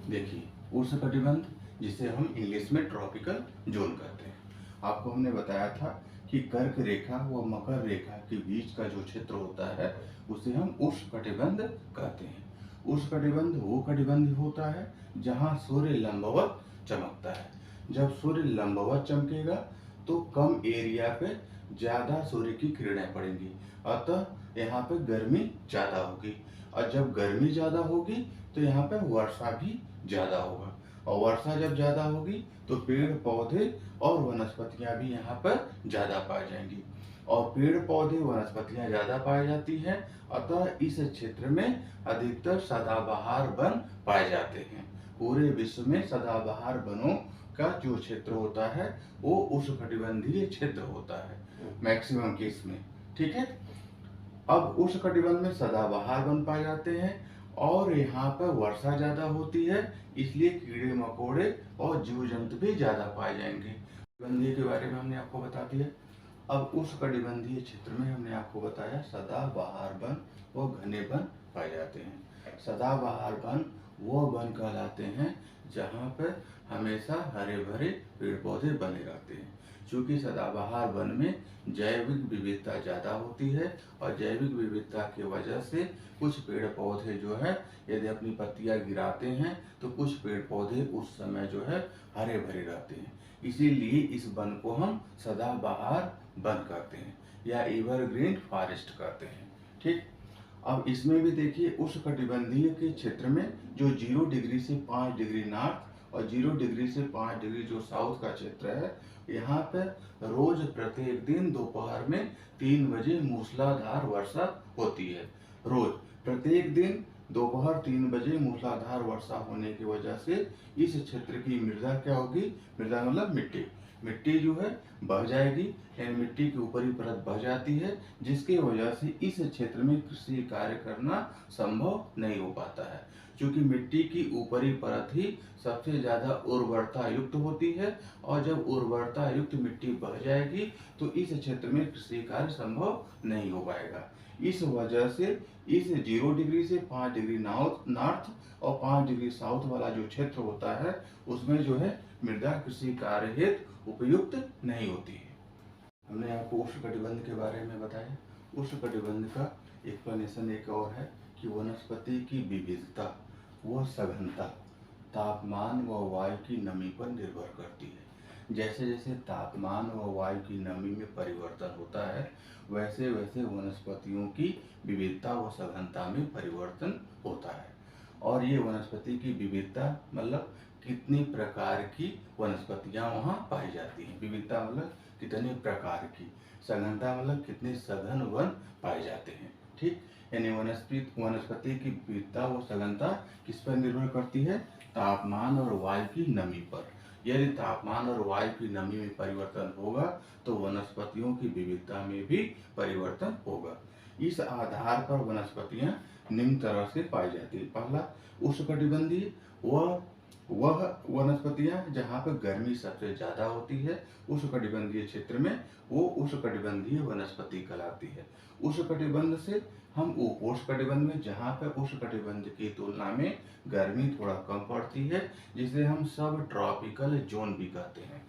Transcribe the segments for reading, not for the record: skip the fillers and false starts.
देखिए, उष्णकटिबंध जिसे हम इंग्लिश में ट्रॉपिकल जोन कहते हैं। आपको हमने बताया था कि कर्क रेखा व मकर रेखा के बीच का जो क्षेत्र होता है उसे हम उष्णकटिबंध कहते हैं। उष्णकटिबंध वो कटिबंध होता है जहाँ सूर्य लंबवत चमकता है। जब सूर्य लंबवत चमकेगा तो कम एरिया पे ज्यादा सूर्य की किरणें पड़ेंगी, अतः यहाँ पे गर्मी ज्यादा होगी। और जब गर्मी ज्यादा होगी तो यहाँ पे वर्षा भी ज्यादा होगा, और वर्षा जब ज्यादा होगी तो पेड़ पौधे और वनस्पतियां भी यहाँ पर ज्यादा पाई जाएंगी। और पेड़ पौधे वनस्पतियां ज्यादा पाई जाती हैं, अतः इस क्षेत्र में अधिकतर सदाबहार वन पाए जाते हैं। पूरे विश्व में सदाबहार वनों का जो क्षेत्र होता है वो उष्णकटिबंधीय क्षेत्र होता है मैक्सिमम केस में। ठीक है। अब उष्णकटिबंध में सदाबहार वन पाए जाते हैं और यहाँ पर वर्षा ज्यादा होती है, इसलिए कीड़े मकोड़े और जीव जंतु भी ज्यादा पाए जाएंगे। कटिबंधीय के बारे में हमने आपको बता दिया। अब उष्णकटिबंधीय क्षेत्र में हमने आपको बताया सदाबहार वन और घने वन पाए जाते हैं। सदाबहार वन वो वन कहलाते हैं जहाँ पर हमेशा हरे भरे पेड़ पौधे बने रहते हैं। चूंकि सदाबहार वन में जैविक विविधता ज्यादा होती है, और जैविक विविधता की वजह से कुछ पेड़ पौधे जो है यदि अपनी पत्तियां गिराते हैं तो कुछ पेड़ पौधे उस समय जो है हरे भरे रहते हैं। इसीलिए इस वन को हम सदाबहार वन कहते हैं या एवरग्रीन फॉरेस्ट कहते हैं। ठीक। अब इसमें भी देखिए उष्णकटिबंधीय के क्षेत्र में जो 0 डिग्री से 5 डिग्री नॉर्थ और 0 डिग्री से 5 डिग्री जो साउथ का क्षेत्र है, यहाँ पे रोज प्रत्येक दिन दोपहर में 3 बजे मूसलाधार वर्षा होती है। रोज प्रत्येक दिन दोपहर 3 बजे मूसलाधार वर्षा होने की वजह से इस क्षेत्र की मृदा क्या होगी, मृदा मतलब मिट्टी, मिट्टी जो है बह जाएगी, यानी मिट्टी की ऊपरी परत बह जाती है, जिसकी वजह से इस क्षेत्र में कृषि कार्य करना संभव नहीं हो पाता है। क्योंकि मिट्टी की ऊपरी परत ही सबसे ज्यादा उर्वरता युक्त होती है, और जब उर्वरता युक्त मिट्टी बह जाएगी तो इस क्षेत्र में कृषि कार्य संभव नहीं हो पाएगा। इस वजह से इस 0 डिग्री से 5 डिग्री नॉर्थ और 5 डिग्री साउथ वाला जो क्षेत्र होता है उसमें जो है मृदा कृषि कार्य हेतु उपयुक्त नहीं होती है। हमने आपको उष्णकटिबंध के बारे में बताया। उष्णकटिबंध का एक्सप्लेनेशन एक और है कि वनस्पति की विविधता व सघनता तापमान व वायु की नमी पर निर्भर करती है। जैसे जैसे तापमान व वायु की नमी में परिवर्तन होता है, वैसे वैसे वनस्पतियों की विविधता व सघनता में परिवर्तन होता है। और ये वनस्पति की विविधता मतलब कितनी प्रकार की वनस्पतियां वहाँ पाई जाती हैं। विविधता मतलब कितने प्रकार की, सघनता मतलब कितने सघन वन पाए जाते हैं। ठीक। यानी वनस्पति की विविधता व सघनता किस पर निर्भर करती है, तापमान और वायु की नमी पर। यदि तापमान और वायु की नमी में परिवर्तन होगा तो वनस्पतियों की विविधता में भी परिवर्तन होगा। इस आधार पर वनस्पतियां निम्न तरह से पाई जाती है। पहला, उष्णकटिबंधीय वह वनस्पतियां जहाँ पर गर्मी सबसे ज्यादा होती है, उष्णकटिबंधीय क्षेत्र में वो उष्णकटिबंधीय वनस्पति कहलाती है। उष्णकटिबंध से हम उपोष्णकटिबंध में जहाँ पर उष्णकटिबंध की तुलना में गर्मी थोड़ा कम पड़ती है, जिसे हम सब ट्रॉपिकल जोन भी कहते हैं।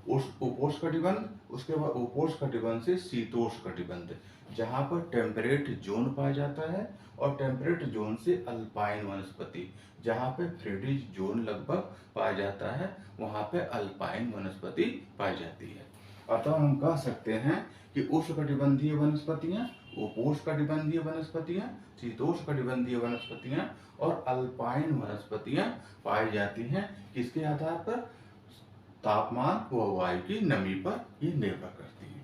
उपोष्णकटिबंध, उसके बाद उपोष्णकटिबंध से शीतोष्णकटिबंध जहाँ पर टेम्परेट जोन पाया जाता है, और टेम्परेट जोन से अल्पाइन वनस्पति जहाँ पे फ्रीडीज जोन लगभग पाया जाता है, वहाँ पे अल्पाइन वनस्पति पाई जाती है। अतः हम कह सकते हैं कि उष्णकटिबंधीय वनस्पतियां, उपोष्णकटिबंधीय वनस्पतियां, शीतोष्णकटिबंधीय वनस्पतियां और अल्पाइन वनस्पतियां पाई जाती हैं। किसके आधार पर, तापमान व वायु की नमी पर ये निर्भर करती है।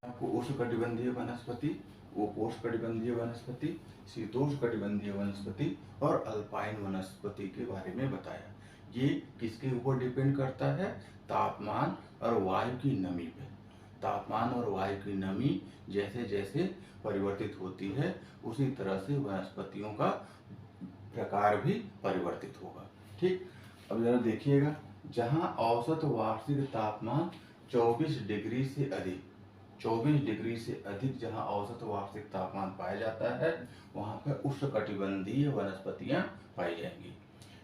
आपको उष्णकटिबंधीय वनस्पति, उपोष्णकटिबंधीय वनस्पति, शीतोष्णकटिबंधीय वनस्पति और अल्पाइन वनस्पति के बारे में बताया। ये किसके ऊपर डिपेंड करता है, तापमान और वायु की नमी पे। तापमान और वायु की नमी जैसे जैसे परिवर्तित होती है उसी तरह से वनस्पतियों का प्रकार भी परिवर्तित होगा। ठीक। अब जरा देखिएगा, जहाँ औसत वार्षिक तापमान 24 डिग्री से अधिक, 24 डिग्री से अधिक जहाँ औसत वार्षिक तापमान पाया जाता है, वहाँ पर उष्णकटिबंधीय वनस्पतियां पाई जाएंगी।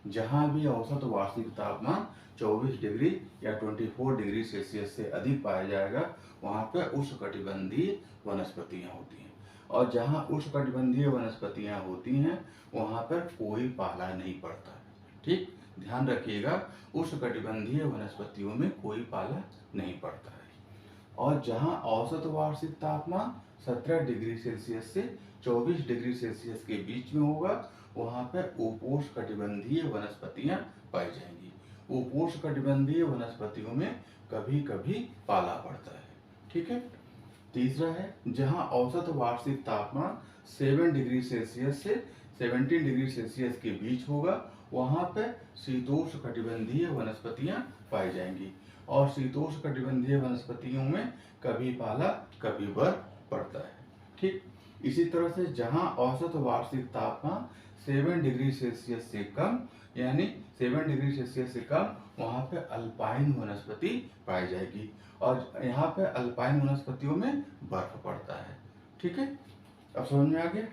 जहाँ भी औसत वार्षिक तापमान 24 डिग्री या 24 डिग्री सेल्सियस से अधिक पाया जाएगा, वहाँ पर उष्णकटिबंधीय वनस्पतियाँ होती हैं। और जहाँ उष्णकटिबंधीय वनस्पतियाँ होती हैं, वहाँ पर कोई पाला नहीं पड़ता है। ठीक, ध्यान रखिएगा, उष्णकटिबंधीय वनस्पतियों में कोई पाला नहीं पड़ता है। और जहाँ औसत वार्षिक तापमान 17 डिग्री सेल्सियस से 24 डिग्री सेल्सियस के बीच में होगा, वहाँ पर उपोष्णकटिबंधीय वनस्पतियाँ पाई जाएंगी। उपोष्णकटिबंधीय वनस्पतियों में कभी कभी पाला पड़ता है। ठीक है। तीसरा है, जहाँ औसत वार्षिक तापमान 7 डिग्री सेल्सियस से 17 डिग्री सेल्सियस के बीच होगा, वहाँ पर शीतोष्णकटिबंधीय वनस्पतियाँ पाई जाएंगी। और शीतोष्णकटिबंधीय वनस्पतियों में कभी पाला कभी बर्फ पड़ता है। ठीक, इसी तरह से जहाँ औसत वार्षिक तापमान 7 डिग्री सेल्सियस से कम, यानी 7 डिग्री सेल्सियस से कम, वहाँ पे अल्पाइन वनस्पति पाई जाएगी। और यहाँ पे अल्पाइन वनस्पतियों में बर्फ पड़ता है। ठीक है, अब समझ में आ गया।